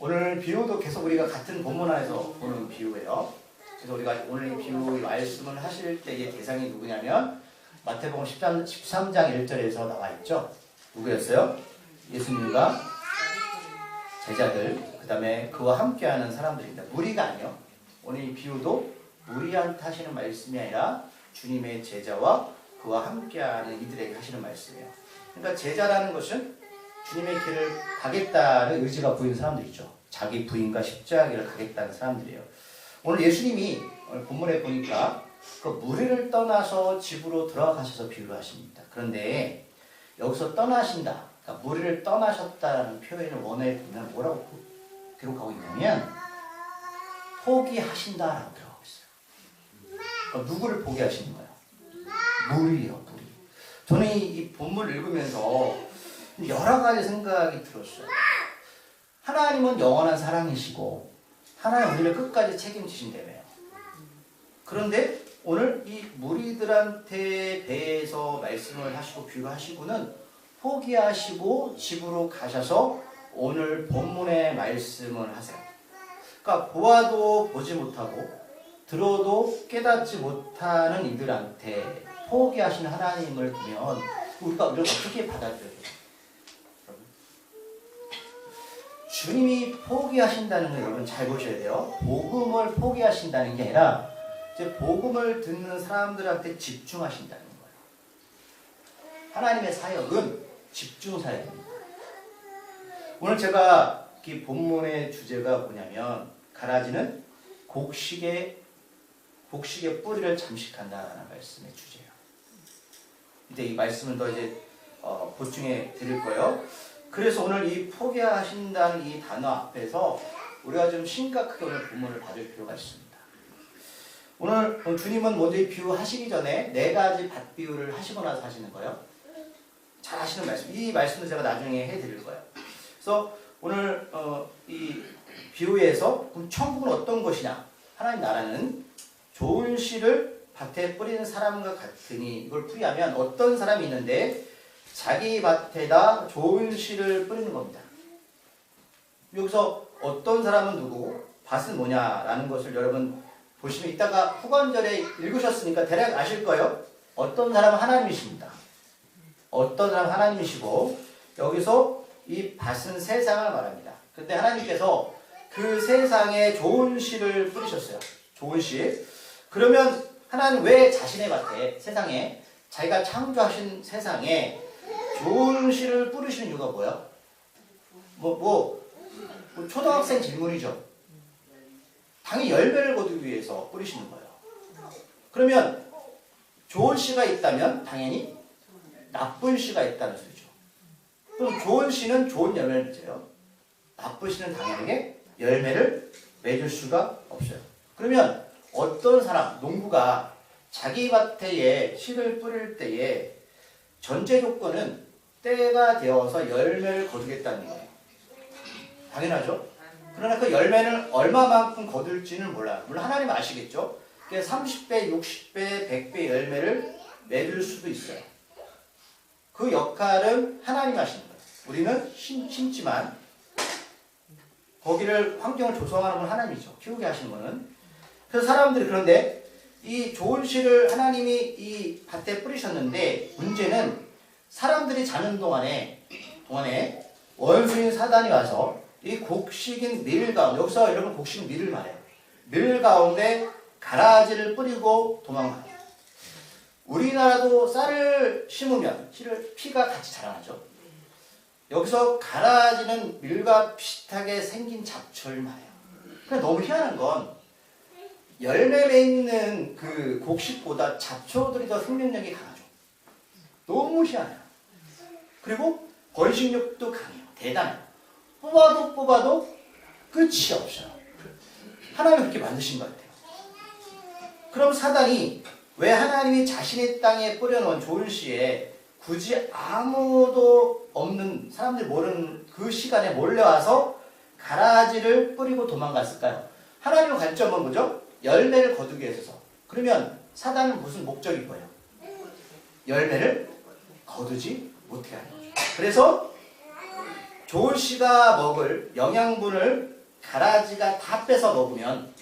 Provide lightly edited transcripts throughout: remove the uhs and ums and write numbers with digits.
오늘 비유도 계속 우리가 같은 본문 안에서 보는 비유예요. 그래서 우리가 오늘 이 비유 말씀을 하실 때의 대상이 누구냐면 마태복음 13장 1절에서 나와 있죠. 누구였어요? 예수님과 제자들, 그 다음에 그와 함께하는 사람들입니다. 무리가 아니요. 오늘 이 비유도 무리한테 하시는 말씀이 아니라 주님의 제자와 그와 함께하는 이들에게 하시는 말씀이에요. 그러니까 제자라는 것은 주님의 길을 가겠다는 의지가 보이는 사람들이죠. 자기 부인과 십자가를 가겠다는 사람들이에요. 오늘 예수님이 오늘 본문에 보니까 그 무리를 떠나서 집으로 들어가셔서 비유를 하십니다. 그런데 여기서 떠나신다, 그러니까 무리를 떠나셨다는 표현을 원어에 보면 뭐라고 기록하고 있냐면 포기하신다라고 들어가고 있어요. 그러니까 누구를 포기하시는 거예요? 무리예요, 무리. 저는 이 본문을 읽으면서 여러 가지 생각이 들었어요. 하나님은 영원한 사랑이시고 하나님 우리를 끝까지 책임지신다며요. 그런데 오늘 이 무리들한테 대해서 말씀을 하시고 비유하시고는 포기하시고 집으로 가셔서 오늘 본문의 말씀을 하세요. 그러니까 보아도 보지 못하고 들어도 깨닫지 못하는 이들한테 포기하신 하나님을 보면 우리가 어떻게 받아들여야 돼요? 주님이 포기하신다는 거 여러분 잘 보셔야 돼요. 복음을 포기하신다는 게 아니라 이제 복음을 듣는 사람들한테 집중하신다는 거예요. 하나님의 사역은 집중 사역입니다. 오늘 제가 이 본문의 주제가 뭐냐면 가라지는 곡식의 뿌리를 잠식한다라는 말씀의 주제예요. 이제 이 말씀을 더 이제 보충해 드릴 거예요. 그래서 오늘 이 포기하신다는 이 단어 앞에서 우리가 좀 심각하게 오늘 본문을 받을 필요가 있습니다. 오늘 주님은 먼저 이 비유 하시기 전에 4가지 밭 비유를 하시고 나서 하시는 거예요. 잘 하시는 말씀. 이 말씀도 제가 나중에 해드릴 거예요. 그래서 오늘 이 비유에서 그럼 천국은 어떤 것이냐? 하나님 나라는 좋은 씨를 밭에 뿌리는 사람과 같으니 이걸 풀이하면 어떤 사람이 있는데 자기 밭에다 좋은 씨를 뿌리는 겁니다. 여기서 어떤 사람은 누구고 밭은 뭐냐라는 것을 여러분 보시면 이따가 후반절에 읽으셨으니까 대략 아실 거예요. 어떤 사람은 하나님이십니다. 어떤 사람은 하나님이시고 여기서 이 밭은 세상을 말합니다. 근데 하나님께서 그 세상에 좋은 씨를 뿌리셨어요. 좋은 씨. 그러면 하나님 왜 자신의 밭에 세상에 자기가 창조하신 세상에 좋은 씨를 뿌리시는 이유가 뭐야? 뭐 초등학생 질문이죠. 당연히 열매를 거두기 위해서 뿌리시는 거예요. 그러면 좋은 씨가 있다면 당연히 나쁜 씨가 있다는 소리죠. 그럼 좋은 씨는 좋은 열매를 맺어요. 나쁜 씨는 당연하게 열매를 맺을 수가 없어요. 그러면 어떤 사람, 농부가 자기 밭에 씨를 뿌릴 때에 전제 조건은 때가 되어서 열매를 거두겠다는 거예요. 당연하죠? 그러나 그 열매는 얼마만큼 거둘지는 몰라요. 물론 하나님 아시겠죠? 30배, 60배, 100배 열매를 맺을 수도 있어요. 그 역할은 하나님 하시는 거예요. 우리는 심지만 거기를 환경을 조성하는 건 하나님이죠. 키우게 하시는 거는. 그래서 사람들이 그런데 이 좋은 씨를 하나님이 이 밭에 뿌리셨는데 문제는 사람들이 자는 동안에 원수인 사단이 와서 이 곡식인 밀 가운데, 여기서 여러분 곡식 밀을 말해요. 밀 가운데 가라지를 뿌리고 도망가요. 우리나라도 쌀을 심으면 피가 같이 자라나죠. 여기서 가라지는 밀과 비슷하게 생긴 잡초를 말해요. 근데 너무 희한한 건 열매 맺는 그 곡식보다 잡초들이 더 생명력이 강하죠. 너무 희한해요. 그리고 번식력도 강해요. 대단해요. 뽑아도 끝이 없어요. 하나님이 그렇게 만드신 것 같아요. 그럼 사단이 왜 하나님이 자신의 땅에 뿌려놓은 좋은 씨에 굳이 아무도 없는 사람들이 모르는 그 시간에 몰려와서 가라지를 뿌리고 도망갔을까요? 하나님의 관점은 뭐죠? 열매를 거두기 위해서. 그러면 사단은 무슨 목적이 보여요? 열매를 거두지 못해 하는 거죠. 그래서 좋은 씨가 먹을 영양분을 가라지가 다 뺏어 먹으면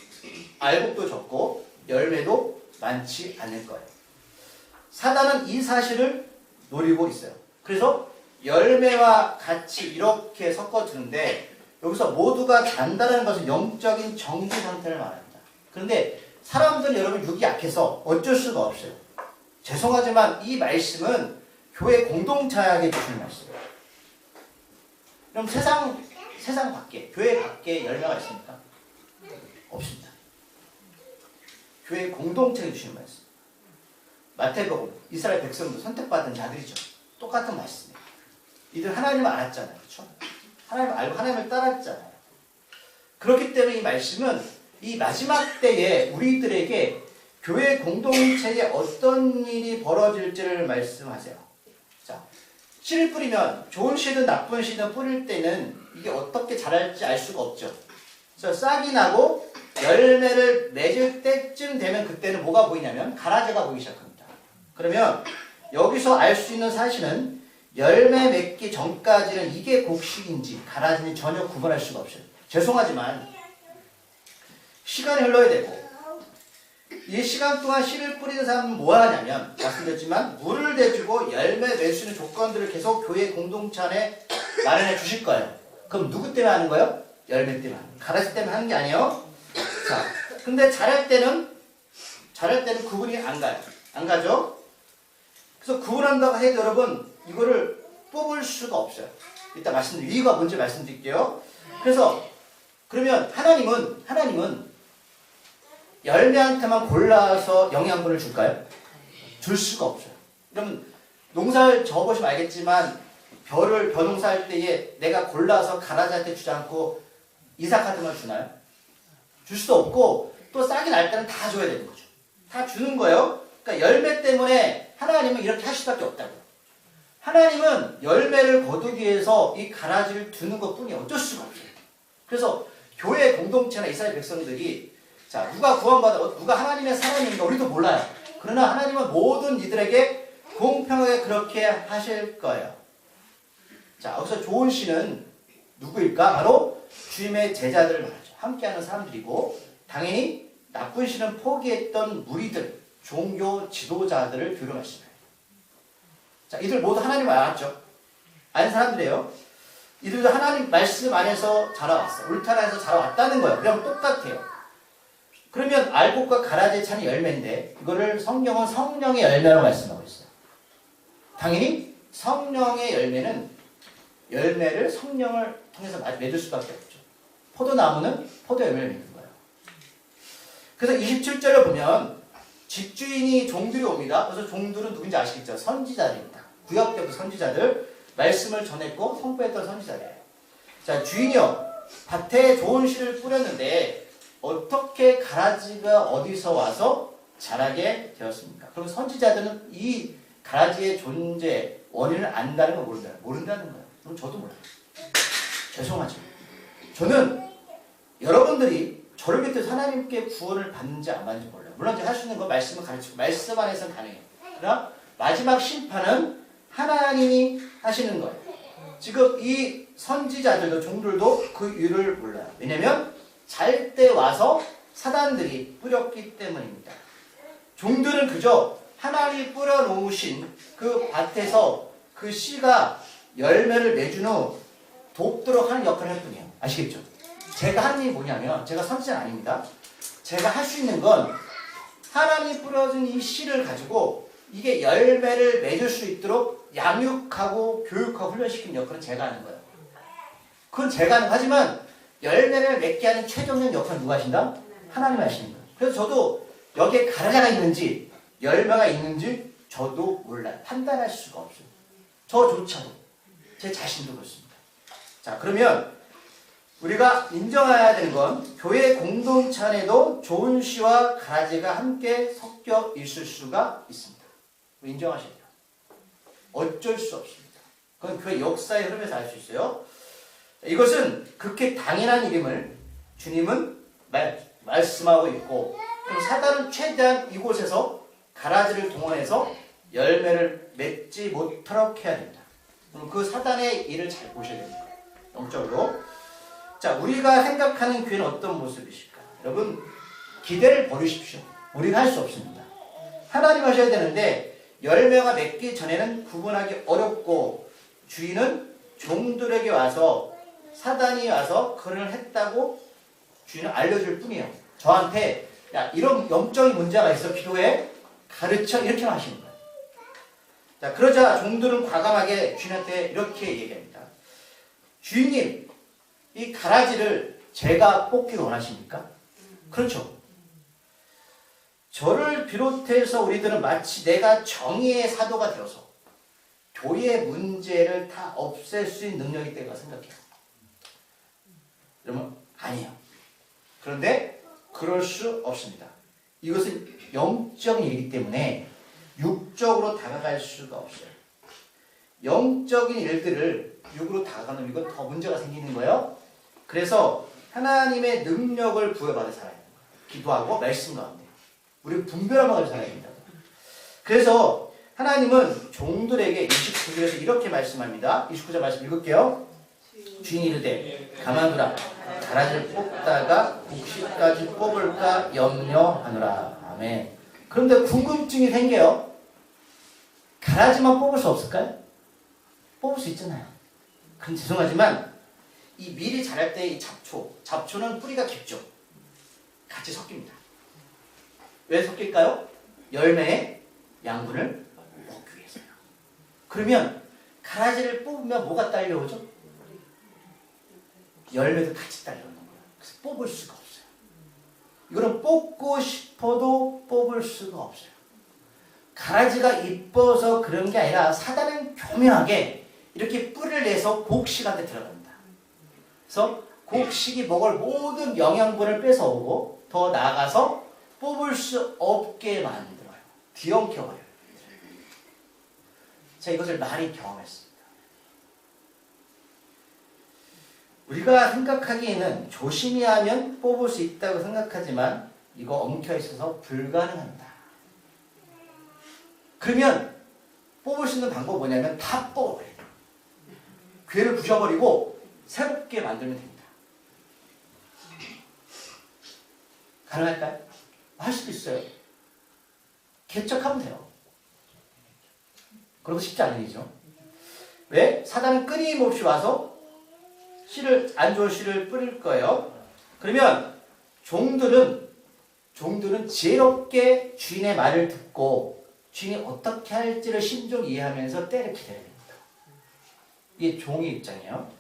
알곡도 적고 열매도 많지 않을 거예요. 사단은 이 사실을 노리고 있어요. 그래서 열매와 같이 이렇게 섞어주는데 여기서 모두가 단다는 것은 영적인 정지 상태를 말합니다. 그런데 사람들 여러분 육이 약해서 어쩔 수가 없어요. 죄송하지만 이 말씀은 교회 공동체에게 주시는 말씀이에요. 그럼 세상 밖에, 교회 밖에 열매가 있습니까? 없습니다. 교회 공동체에 주시는 말씀. 마태복음, 이스라엘 백성도 선택받은 자들이죠. 똑같은 말씀이에요. 이들 하나님을 알았잖아요. 그렇죠? 하나님을 알고 하나님을 따랐잖아요. 그렇기 때문에 이 말씀은 이 마지막 때에 우리들에게 교회 공동체에 어떤 일이 벌어질지를 말씀하세요. 자, 씨를 뿌리면 좋은 씨든 나쁜 씨든 뿌릴 때는 이게 어떻게 자랄지 알 수가 없죠. 그래서 싹이 나고 열매를 맺을 때쯤 되면 그때는 뭐가 보이냐면 가라지가 보이기 시작합니다. 그러면 여기서 알 수 있는 사실은 열매 맺기 전까지는 이게 곡식인지 가라지는 전혀 구분할 수가 없어요. 죄송하지만 시간이 흘러야 되고 이 시간 동안 씨를 뿌리는 사람은 뭐 하냐면 말씀드렸지만 물을 대주고 열매 맺을 수 있는 조건들을 계속 교회 공동체 안에 마련해 주실 거예요. 그럼 누구 때문에 하는 거예요? 열매 때문에. 가라지 때문에 하는 게 아니에요. 자, 근데 자랄 때는 구분이 안 가요. 안 가죠? 그래서 구분한다고 해도 여러분 이거를 뽑을 수가 없어요. 이따 말씀드릴 이유가 뭔지 말씀드릴게요. 그래서 그러면 하나님은 열매한테만 골라서 영양분을 줄까요? 줄 수가 없어요. 여러분 농사를 져보시면 알겠지만 벼농사할 때에 내가 골라서 가라지한테 주지 않고 이삭한테만 주나요? 줄 수도 없고 또 싹이 날 때는 다 줘야 되는 거죠. 다 주는 거예요. 그러니까 열매 때문에 하나님은 이렇게 할 수밖에 없다고요. 하나님은 열매를 거두기 위해서 이 가라지를 두는 것뿐이 어쩔 수가 없어요. 그래서 교회 공동체나 이스라엘 백성들이 자 누가 구원받아 누가 하나님의 사람인가 우리도 몰라요. 그러나 하나님은 모든 이들에게 공평하게 그렇게 하실 거예요. 자 여기서 좋은 씨는 누구일까? 바로 주님의 제자들을 말하죠. 함께하는 사람들이고 당연히 나쁜 씨는 포기했던 무리들 종교 지도자들을 교류하시나요. 자, 이들 모두 하나님을 알았죠. 아는 사람들이에요. 이들도 하나님 말씀 안에서 자라왔어요. 울타리 안에서 자라왔다는 거예요. 그냥 똑같아요. 그러면 알곡과 가라지에 차는 열매인데 이거를 성경은 성령의 열매라고 말씀하고 있어요. 당연히 성령의 열매를 성령을 통해서 맺을 수밖에 없죠. 포도나무는 포도 열매를 맺는 거예요. 그래서 27절을 보면 집주인이 종들이 옵니다. 그래서 종들은 누군지 아시겠죠? 선지자들입니다. 구약 때부터 선지자들, 말씀을 전했고 선포했던 선지자들이에요. 자, 주인이요. 밭에 좋은 씨를 뿌렸는데 어떻게 가라지가 어디서 와서 자라게 되었습니까? 그럼 선지자들은 이 가라지의 존재, 원인을 안다는 걸 모른다는 거예요. 그럼 저도 몰라요. 죄송하죠. 저는 여러분들이 저를 밑에서 하나님께 구원을 받는지 안 받는지 몰라요. 물론 제가 할 수 있는 건 말씀을 가르치고 말씀 안에서는 가능해요. 그러나 마지막 심판은 하나님이 하시는 거예요. 지금 이 선지자들도 종들도 그 이유를 몰라요. 왜냐하면 잘 때 와서 사단들이 뿌렸기 때문입니다. 종들은 그저 하나님이 뿌려놓으신 그 밭에서 그 씨가 열매를 맺은 후 돕도록 하는 역할을 할 뿐이에요. 아시겠죠? 제가 하는 일이 뭐냐면 제가 선지자는 아닙니다. 제가 할 수 있는 건 하나님이 뿌려준 이 씨를 가지고 이게 열매를 맺을 수 있도록 양육하고 교육하고 훈련시키는 역할은 제가 하는 거예요. 그건 제가 하는 거예요. 하지만 열매를 맺게 하는 최종적인 역할은 누가 하신다? 하나님이 하시는 거예요. 그래서 저도 여기에 가라지가 있는지 열매가 있는지 저도 몰라요. 판단할 수가 없어요. 저조차도 제 자신도 그렇습니다. 자, 그러면 우리가 인정해야 되는 건 교회 공동체 안에도 좋은 씨와 가라지가 함께 섞여 있을 수가 있습니다. 인정하셔야 돼요. 어쩔 수 없습니다. 그건 교회 역사의 흐름에서 알 수 있어요. 이것은 그렇게 당연한 일임을 주님은 말씀하고 있고 그럼 사단은 최대한 이곳에서 가라지를 동원해서 열매를 맺지 못하도록 해야 됩니다. 그럼 그 사단의 일을 잘 보셔야 됩니다. 영적으로. 자, 우리가 생각하는 교회는 어떤 모습이실까? 여러분, 기대를 버리십시오. 우리가 할 수 없습니다. 하나님 하셔야 되는데 열매가 맺기 전에는 구분하기 어렵고, 주인은 종들에게 와서, 사단이 와서 그를 했다고 주인은 알려줄 뿐이에요. 저한테 야, 이런 영적인 문제가 있어, 기도에 가르쳐, 이렇게 하시는 거예요. 자, 그러자 종들은 과감하게 주인한테 이렇게 얘기합니다. 주인님, 이 가라지를 제가 뽑기를 원하십니까? 그렇죠. 저를 비롯해서 우리들은 마치 내가 정의의 사도가 되어서 교회의 문제를 다 없앨 수 있는 능력이 있다고 생각해요. 여러분, 아니에요. 그런데 그럴 수 없습니다. 이것은 영적인 일이기 때문에 육적으로 다가갈 수가 없어요. 영적인 일들을 육으로 다가가는 이건 더 문제가 생기는 거예요. 그래서 하나님의 능력을 부여받아 살아야 돼요. 기도하고 말씀 가운데. 우리 분별함을 가지고 살아야 됩니다. 그래서 하나님은 종들에게 29절에서 이렇게 말씀합니다. 29절 말씀 읽을게요. 주인이 이르되 가만두라. 가라지를 뽑다가 곡식까지 뽑을까 염려하노라. 아멘. 그런데 궁금증이 생겨요. 가라지만 뽑을 수 없을까요? 뽑을 수 있잖아요. 그럼 죄송하지만 이 밀이 자랄 때 이 잡초는 뿌리가 깊죠. 같이 섞입니다. 왜 섞일까요? 열매의 양분을 먹기 위해서요. 그러면 가라지를 뽑으면 뭐가 딸려오죠? 열매도 같이 딸려오는 거예요. 그래서 뽑을 수가 없어요. 이거는 뽑고 싶어도 뽑을 수가 없어요. 가라지가 이뻐서 그런 게 아니라 사단은 교묘하게 이렇게 뿌리를 내서 곡식한테 들어갑니다. 그래서 곡식이 먹을 모든 영양분을 뺏어오고 더 나아가서 뽑을 수 없게 만들어요. 뒤엉켜버려요. 제가 이것을 많이 경험했습니다. 우리가 생각하기에는 조심히 하면 뽑을 수 있다고 생각하지만 이거 엉켜있어서 불가능합니다. 그러면 뽑을 수 있는 방법은 뭐냐면 다 뽑아버려요. 괴를 부셔버리고 새롭게 만들면 됩니다. 가능할까요? 할 수도 있어요. 개척하면 돼요. 그것도 쉽지 않은 일이죠. 왜? 사단은 끊임없이 와서 안 좋은 씨를 뿌릴 거예요. 그러면 종들은 지혜롭게 주인의 말을 듣고 주인이 어떻게 할지를 심중 이해하면서 때를 기다려야 됩니다. 이게 종의 입장이에요.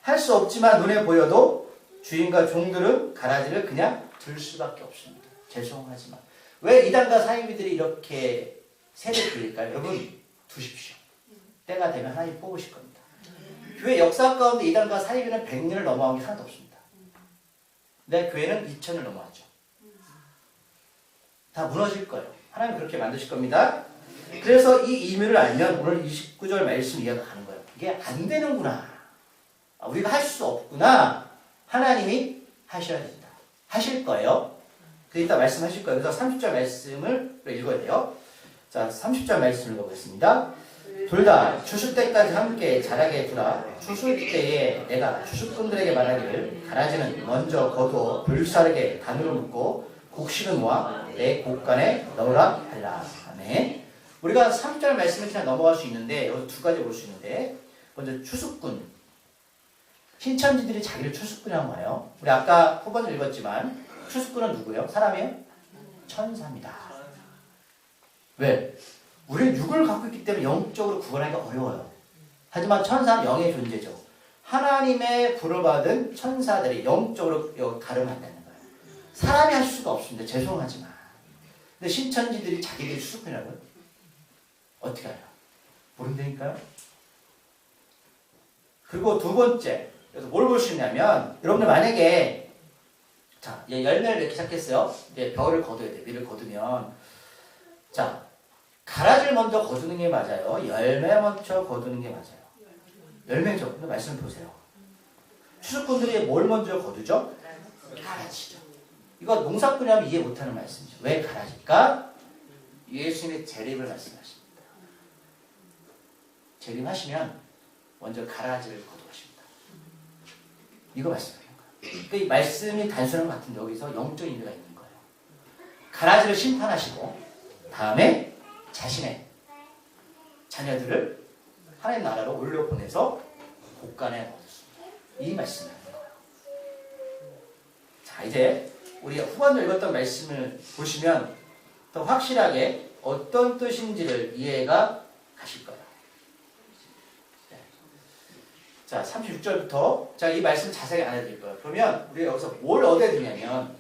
할 수 없지만 눈에 보여도 주인과 종들은 가라지를 그냥 들 수밖에 없습니다. 죄송하지만. 왜 이단과 사이비들이 이렇게 세대 돌릴까요? 여러분, 두십시오. 때가 되면 하나님 뽑으실 겁니다. 교회 역사 가운데 이단과 사이비는 100년을 넘어간 게 하나도 없습니다. 근데 교회는 2000을 넘어왔죠. 다 무너질 거예요. 하나님 그렇게 만드실 겁니다. 그래서 이 의미를 알면 오늘 29절 말씀 이해가 가는 거예요. 이게 안 되는구나. 우리가 할 수 없구나. 하나님이 하셔야 된다. 하실 거예요. 그래서 이따 말씀하실 거예요. 그래서 30절 말씀을 읽어야 돼요. 자, 30절 말씀을 읽어보겠습니다. 둘 다 추수 때까지 함께 자라게 두라. 추수 때에 내가 추수꾼들에게 말하기를 가라지는 먼저 거두어 불사르게 단으로 묶고 곡식은 모아 내 곡간에 넣으라 하리라. 아멘. 우리가 3절 말씀을 그냥 넘어갈 수 있는데 여기서 두 가지 볼 수 있는데 먼저 추수꾼. 신천지들이 자기를 추수꾼이라고 해요. 우리 아까 후반을 읽었지만 추수꾼은 누구예요? 사람이에요? 천사입니다. 왜? 우리는 육을 갖고 있기 때문에 영적으로 구분하기가 어려워요. 하지만 천사는 영의 존재죠. 하나님의 부름받은 천사들이 영적으로 가름한다는 거예요. 사람이 할 수가 없습니다. 죄송하지만. 근데 신천지들이 자기들이 추수꾼이라고요? 어떻게 알아요? 모른다니까요? 그리고 두 번째, 그래서 뭘 볼 수 있냐면, 여러분들 만약에, 자, 열매를 맺기 시작했어요. 이제 벼를 거둬야 돼. 밀을 거두면. 자, 가라지를 먼저 거두는 게 맞아요. 열매 먼저 거두는 게 맞아요. 열매죠. 근데 말씀 보세요. 추수꾼들이 뭘 먼저 거두죠? 가라지죠. 이거 농사꾼이라면 이해 못하는 말씀이죠. 왜 가라지일까? 예수님의 재림을 말씀하십니다. 재림하시면 먼저 가라지를 거두십니다. 이거 말씀하는 거예요. 그러니까 이 말씀이 단순한 것 같은데 여기서 영적인 의미가 있는 거예요. 가라지를 심판하시고 다음에 자신의 자녀들을 하나님 나라로 올려보내서 곳간에 얻었습니다. 이 말씀을 하는 거예요. 자, 이제 우리가 후반부에 읽었던 말씀을 보시면 더 확실하게 어떤 뜻인지를 이해가 가실 거예요. 네. 자, 36절부터 자, 이 말씀 자세히 안 해드릴 거예요. 그러면 우리가 여기서 뭘 얻어야 되냐면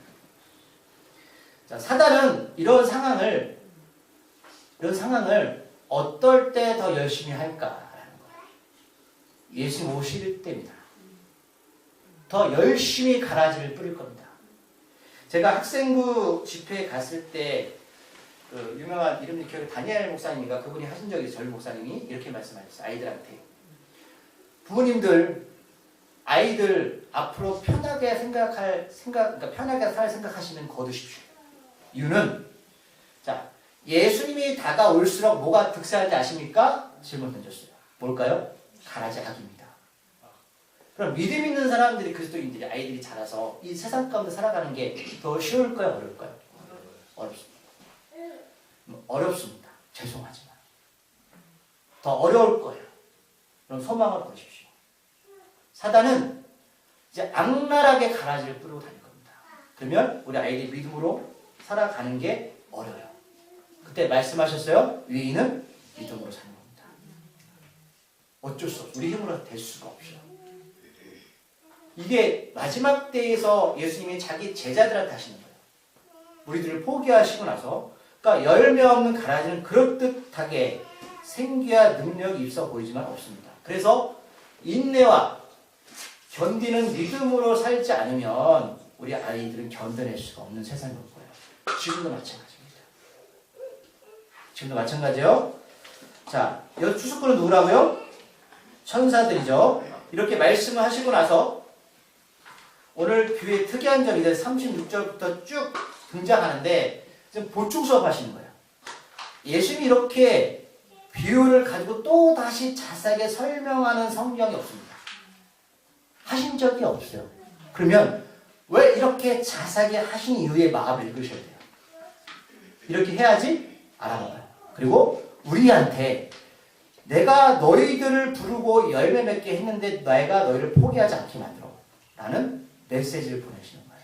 자, 사단은 이런 상황을 어떨 때 더 열심히 할까라는 거예요. 예수님 오실 때입니다. 더 열심히 가라지를 뿌릴 겁니다. 제가 학생부 집회에 갔을 때 그 유명한 이름이 기억에 다니엘 목사님인가 그분이 하신 적이 있어요. 전 목사님이 이렇게 말씀하셨어요. 아이들한테. 부모님들 아이들 앞으로 편하게 그러니까 편하게 살 생각하시면 거두십시오. 이유는 자, 예수님이 다가올수록 뭐가 득세하는지 아십니까? 질문 던졌어요. 뭘까요? 가라지 악입니다. 그럼 믿음 있는 사람들이 그리스도인들이 아이들이 자라서 이 세상 가운데 살아가는 게 더 쉬울까요? 어려울까요? 어렵습니다. 어렵습니다. 죄송하지만 더 어려울 거예요. 그럼 소망을 버리십시오. 사단은 이제 악랄하게 가라지를 뿌리고 다닐 겁니다. 그러면 우리 아이들이 믿음으로 살아가는 게 어려워요. 그때 말씀하셨어요. 위인은 믿음으로 사는 겁니다. 어쩔 수 없어요. 우리 힘으로 될 수가 없어요. 이게 마지막 때에서 예수님이 자기 제자들한테 하시는 거예요. 우리들을 포기하시고 나서 그러니까 열매 없는 가라지는 그럴듯하게 생기와 능력이 있어 보이지만 없습니다. 그래서 인내와 견디는 믿음으로 살지 않으면 우리 아이들은 견뎌낼 수가 없는 세상이 올 거예요. 지금도 마찬가지입니다. 지금도 마찬가지요. 자, 여기 추수꾼은 누구라고요? 천사들이죠. 이렇게 말씀을 하시고 나서 오늘 교회 특이한 점이 36절부터 쭉 등장하는데 지금 보충 수업 하시는 거예요. 예수님이 이렇게 비유를 가지고 또 다시 자세하게 설명하는 성경이 없습니다. 하신 적이 없어요. 그러면 왜 이렇게 자세하게 하신 이유의 마음을 읽으셔야 돼요. 이렇게 해야지 알아봐요. 그리고 우리한테 내가 너희들을 부르고 열매 맺게 했는데 내가 너희를 포기하지 않게 만들어 라는 메시지를 보내시는 거예요.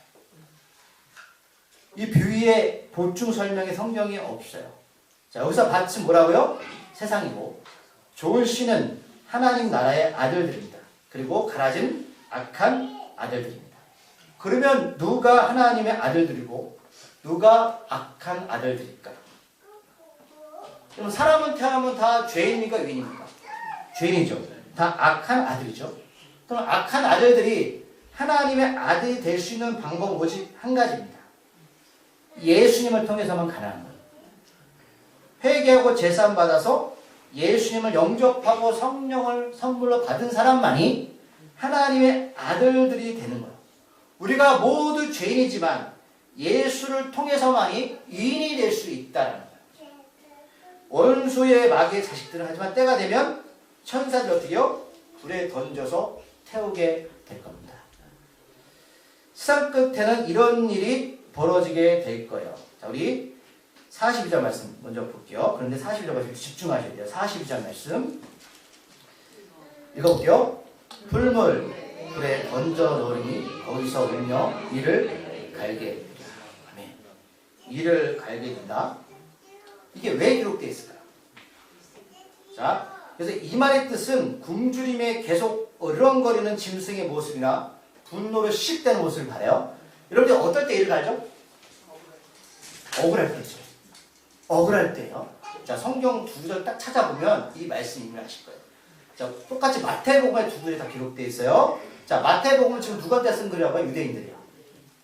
이 비유의 보충 설명의 성경이 없어요. 자, 여기서 밭은 뭐라고요? 세상이고 좋은 씨는 하나님 나라의 아들들입니다. 그리고 가라진 악한 아들들입니다. 그러면 누가 하나님의 아들들이고 누가 악한 아들들일까? 그럼 사람은 태어나면 다 죄인입니까? 의인입니까? 죄인이죠. 다 악한 아들이죠. 그럼 악한 아들들이 하나님의 아들이 될 수 있는 방법은 오직 한 가지입니다. 예수님을 통해서만 가능한 거예요. 회개하고 제사함 받아서 예수님을 영접하고 성령을 선물로 받은 사람만이 하나님의 아들들이 되는 거예요. 우리가 모두 죄인이지만 예수를 통해서만이 의인이 될 수 있다는 거예요. 원수의 마귀의 자식들은 하지만 때가 되면 천사들 어떻게요? 불에 던져서 태우게 될 겁니다. 세상 끝에는 이런 일이 벌어지게 될 거예요. 자, 우리 42절 말씀 먼저 볼게요. 그런데 42절 말씀 집중하셔야 돼요. 42절 말씀 읽어볼게요. 불물 불에 던져 놓으니 거기서 울며 이를 갈게 된다. 아멘. 이를 갈게 된다. 이게 왜 기록되어 있을까요? 자, 그래서 이 말의 뜻은 굶주림에 계속 어르렁거리는 짐승의 모습이나 분노로 시식되는 모습을 말해요. 여러분들 어떨 때 이를 갈죠? 억울할 때죠. 억울할 때요. 자, 성경 두 구절 딱 찾아보면 이 말씀 이해하실 거예요. 자, 똑같이 마태복음에 두 구절이 다 기록되어 있어요. 자, 마태복음은 지금 누구한테 쓴 글이라고요? 유대인들이요.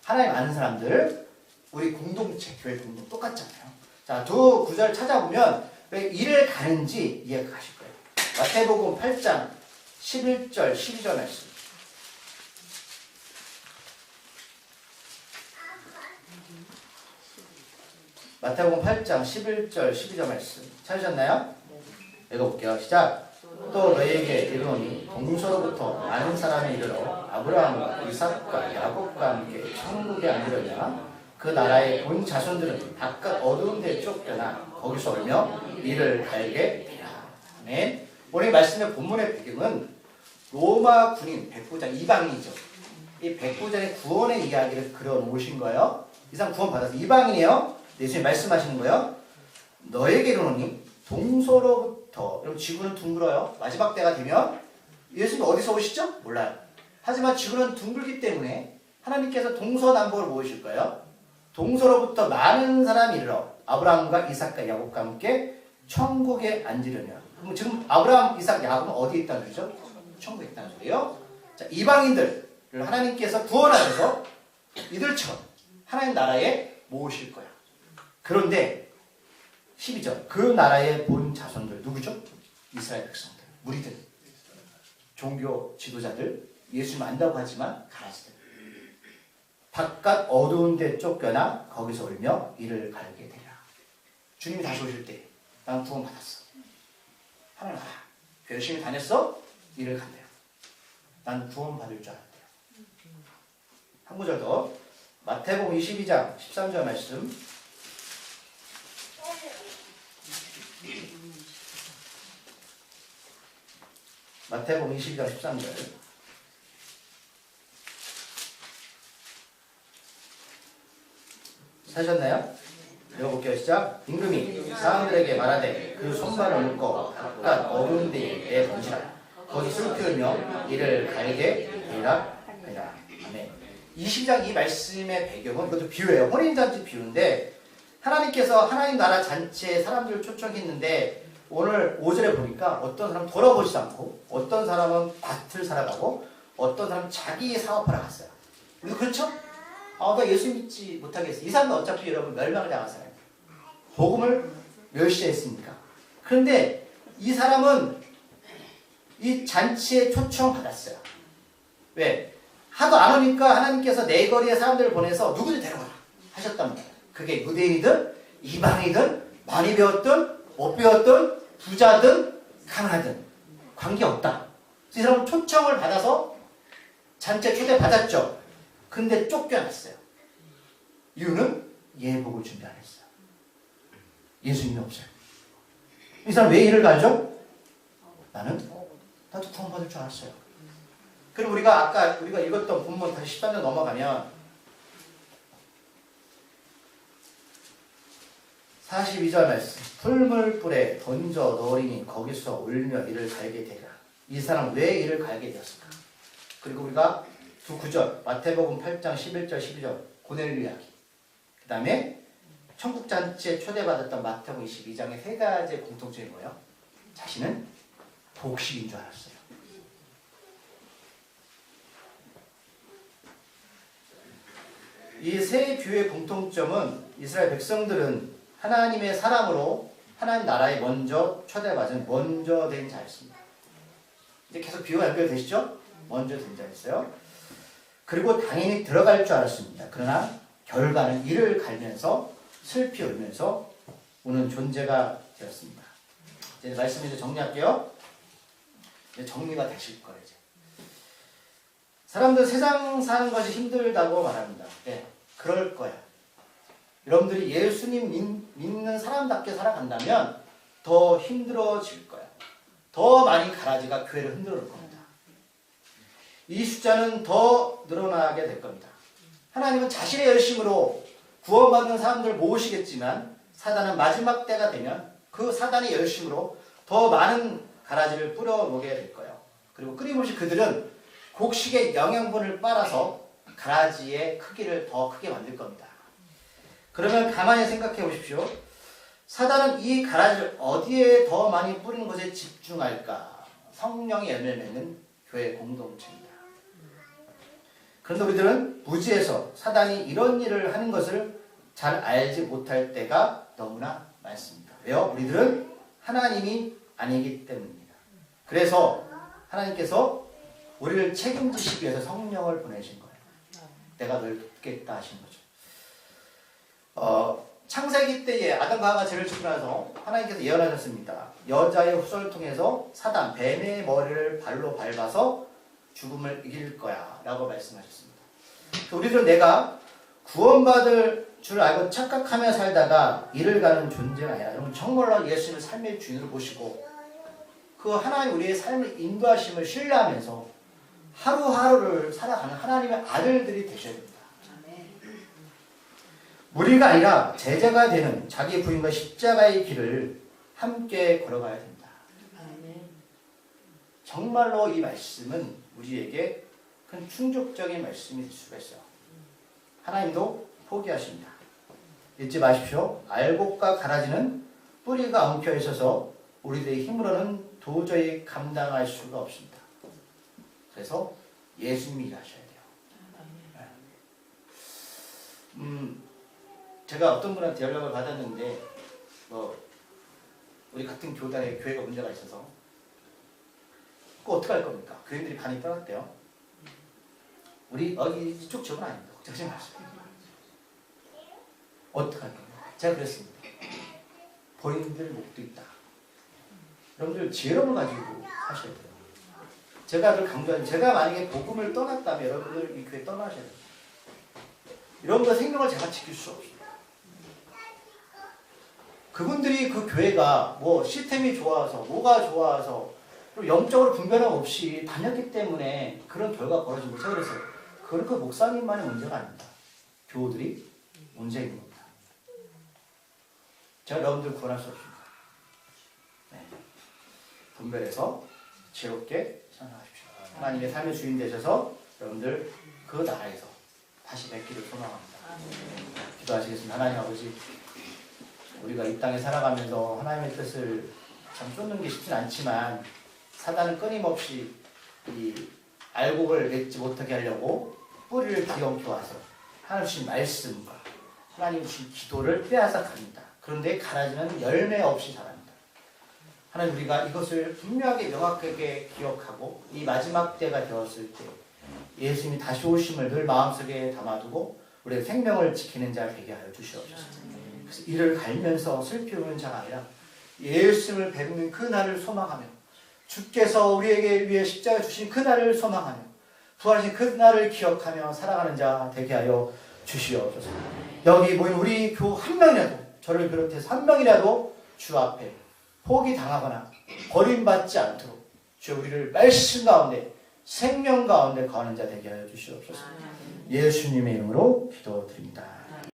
하나님 아는 사람들, 우리 공동체, 교회 공동 똑같잖아요. 자, 두 구절 찾아보면 왜 이를 가는지 이해가 가실 거예요. 마태복음 8장 11절, 12절 말씀. 마태복음 8장 11절 12절 말씀 찾으셨나요? 읽어볼게요. 시작. 또 너희에게 이르노니 동서로부터 많은 사람이 이르러 아브라함과 이삭과 야곱과 함께 천국에 앉으려냐 그 나라의 본 자손들은 바깥 어두운 데 쫓겨나 거기서 울며 이를 갈게 되라. 아멘. 오늘 말씀의 본문의 배경은 로마 군인 백부장 이방인이죠. 이 백부장의 구원의 이야기를 그려놓으신 거예요. 이 사람 구원 받아서 이방인이에요. 예수님 말씀하시는 거예요. 너에게 이르노니 동서로부터, 여러분 지구는 둥글어요. 마지막 때가 되면 예수님 어디서 오시죠? 몰라요. 하지만 지구는 둥글기 때문에 하나님께서 동서남북을 모으실 거예요. 동서로부터 많은 사람이 이르러 아브라함과 이삭과 야곱과 함께 천국에 앉으려냐. 그럼 지금 아브라함, 이삭, 야곱은 어디에 있다는 소리죠? 천국에 있다는 소리예요. 자, 이방인들을 하나님께서 구원하셔서 이들처럼 하나님 나라에 모으실 거야. 그런데 12절 그 나라의 본 자손들 누구죠? 이스라엘 백성들, 무리들, 종교 지도자들, 예수님 안다고 하지만 가라지들. 바깥 어두운 데 쫓겨나 거기서 울며 이를 갈게 되리라. 주님이 다시 오실 때 난 구원 받았어. 하나님 알아. 열심히 다녔어? 이를 간대요. 난 구원 받을 줄 알았대요. 한 구절 더. 마태복음 22장 13절 말씀. 마태복음 22장 13절. 사셨나요? 읽어볼게요. 시작. 임금이 사람들에게 말하되 그 손발을 묶어 바깥 어두운 데에 던지라. 거기 슬피 울며 이를 갈게 되리라. 아멘. 22장 이 말씀의 배경은 그것도 비유예요. 혼인잔치 비유인데 하나님께서 하나님 나라 잔치에 사람들을 초청했는데 오늘 5절에 보니까 어떤 사람은 돌아보지도 않고 어떤 사람은 밭을 살아가고 어떤 사람은 자기 사업하러 갔어요. 우리도 그렇죠? 나 예수 믿지 못하겠어. 이 사람은 어차피 여러분 멸망을 당하잖아요. 복음을 멸시했으니까. 그런데 이 사람은 이 잔치에 초청받았어요. 왜? 하도 안 오니까 하나님께서 내 거리에 사람들을 보내서 누구를 데려가라 하셨단 말이에요. 그게 유대인이든 이방이든 많이 배웠든 못 배웠든 부자든 가난하든 관계없다. 이 사람은 초청을 받아서 잔치에 초대받았죠. 근데 쫓겨났어요. 이유는 예복을 준비 안 했어요. 예수님이 없어요. 이 사람 왜 이를 갈죠? 나도 구원받을 줄 알았어요. 그리고 우리가 아까 우리가 읽었던 본문 다시 13년 넘어가면 42절 말씀. 풀물불에 던져 넣으리니 거기서 울며 이를 갈게 되리라. 이 사람 왜 이를 갈게 되었을까? 그리고 우리가 두 구절 마태복음 8장 11절 12절 고넬료 이야기. 그 다음에 천국잔치에 초대받았던 마태복음 22장의 세 가지의 공통점이 뭐예요? 자신은 복식인 줄 알았어요. 이 세 비유의 공통점은 이스라엘 백성들은 하나님의 사람으로 하나님 나라에 먼저 초대받은 먼저 된 자였습니다. 이제 계속 비유가 연결되시죠? 먼저 된 자였어요. 그리고 당연히 들어갈 줄 알았습니다. 그러나 결과는 이를 갈면서 슬피 울면서 우는 존재가 되었습니다. 이제 말씀 이제 정리할게요. 이제 정리가 되실 거예요. 이제. 사람들 세상 사는 것이 힘들다고 말합니다. 네, 그럴 거야. 여러분들이 예수님 믿는 사람답게 살아간다면 더 힘들어질 거야. 더 많이 가라지가 교회를 흔들어 놓을 겁니다. 이 숫자는 더 늘어나게 될 겁니다. 하나님은 자신의 열심으로 구원받는 사람들을 모으시겠지만 사단은 마지막 때가 되면 그 사단의 열심으로 더 많은 가라지를 뿌려놓게 될 거예요. 그리고 끊임없이 그들은 곡식의 영양분을 빨아서 가라지의 크기를 더 크게 만들 겁니다. 그러면 가만히 생각해 보십시오. 사단은 이 가라지를 어디에 더 많이 뿌리는 것에 집중할까? 성령의 열매를 맺는 교회 공동체입니다. 그런데 우리들은 무지해서 사단이 이런 일을 하는 것을 잘 알지 못할 때가 너무나 많습니다. 왜요? 우리들은 하나님이 아니기 때문입니다. 그래서 하나님께서 우리를 책임지시기 위해서 성령을 보내신 거예요. 내가 널 돕겠다 하신 거죠. 창세기 때에 아담과 하와가 죄를 짓고 나서 하나님께서 예언하셨습니다. 여자의 후손을 통해서 사단, 뱀의 머리를 발로 밟아서 죽음을 이길 거야 라고 말씀하셨습니다. 우리들은 내가 구원받을 줄 알고 착각하며 살다가 이를 가는 존재가 아니라 여러분 정말로 예수님을 삶의 주인으로 모시고 그 하나님 우리의 삶을 인도하심을 신뢰하면서 하루하루를 살아가는 하나님의 아들들이 되셔야 됩니다. 무리가 아니라 제자가 되는 자기 부인과 십자가의 길을 함께 걸어가야 됩니다. 정말로 이 말씀은 우리에게 큰 충족적인 말씀이 될 수가 있어요. 하나님도 포기하십니다. 잊지 마십시오. 알곡과 가라지는 뿌리가 엉켜 있어서 우리들의 힘으로는 도저히 감당할 수가 없습니다. 그래서 예수님이 일하셔야 돼요. 제가 어떤 분한테 연락을 받았는데 우리 같은 교단에 교회가 문제가 있어서 그거 어떻게 할 겁니까? 교인들이 반이 떠났대요. 우리 이쪽 지역은 아닙니다. 걱정하지 마세요. 어떻게 할 겁니까? 제가 그랬습니다. 본인들 목도 있다. 여러분들 지혜로움을 가지고 하셔야 돼요. 제가 늘 강조하는 제가 만약에 복음을 떠났다면 여러분들 이 교회 떠나셔야 돼요. 여러분들 생명을 제가 지킬 수 없어요. 그분들이 그 교회가 뭐 시스템이 좋아서 뭐가 좋아서 그리고 영적으로 분별함 없이 다녔기 때문에 그런 결과가 벌어진 거죠. 제가 그랬어요. 그건 그 목사님만의 문제가 아닙니다. 교우들이 문제인 겁니다. 제가 여러분들 구원할 수 없습니다. 네. 분별해서 지혜롭게 생각하십시오. 하나님의 삶의 주인 되셔서 여러분들 그 나라에서 다시 뵙기를 소망합니다. 기도하시겠습니다. 하나님 아버지, 우리가 이 땅에 살아가면서 하나님의 뜻을 참 쫓는 게 쉽진 않지만 사단은 끊임없이 이 알곡을 맺지 못하게 하려고 뿌리를 뒤엉켜 와서 하나님 주신 말씀과 하나님 주신 기도를 빼앗아 갑니다. 그런데 가라지는 열매 없이 자랍니다. 하나님 우리가 이것을 분명하게 명확하게 기억하고 이 마지막 때가 되었을 때 예수님이 다시 오심을 늘 마음속에 담아두고 우리의 생명을 지키는 자 되게 하여 주시옵소서. 그래서 이를 갈면서 슬피 우는 자가 아니라 예수님을 뵙는 그 날을 소망하며 주께서 우리에게 위해 십자가 주신 그 날을 소망하며 부활하신 그 날을 기억하며 살아가는 자 되게 하여 주시옵소서. 여기 모인 우리 교우 한 명이라도 저를 비롯해서 한 명이라도 주 앞에 포기당하거나 버림받지 않도록 주 우리를 말씀 가운데 생명 가운데 거하는 자 되게 하여 주시옵소서. 예수님의 이름으로 기도드립니다.